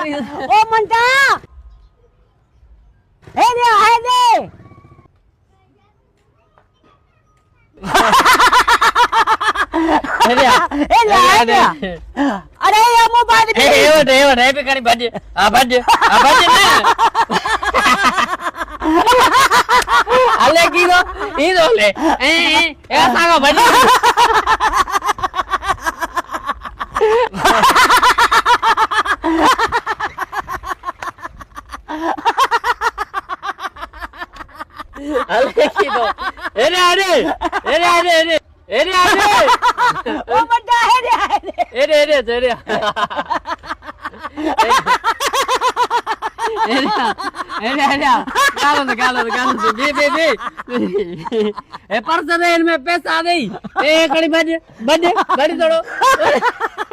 કરી ઓ મંટા હે દે અરે એ મોબાઈલ એવો હેપી કરી ભાજે આ ભાજે ને અલે કીધો ઈદો લે એ સાગો ભાજે અલે કીધો અરે ઓ મંટા पैसा नहीं कड़ी बजे बजे गाड़ी छोड़ो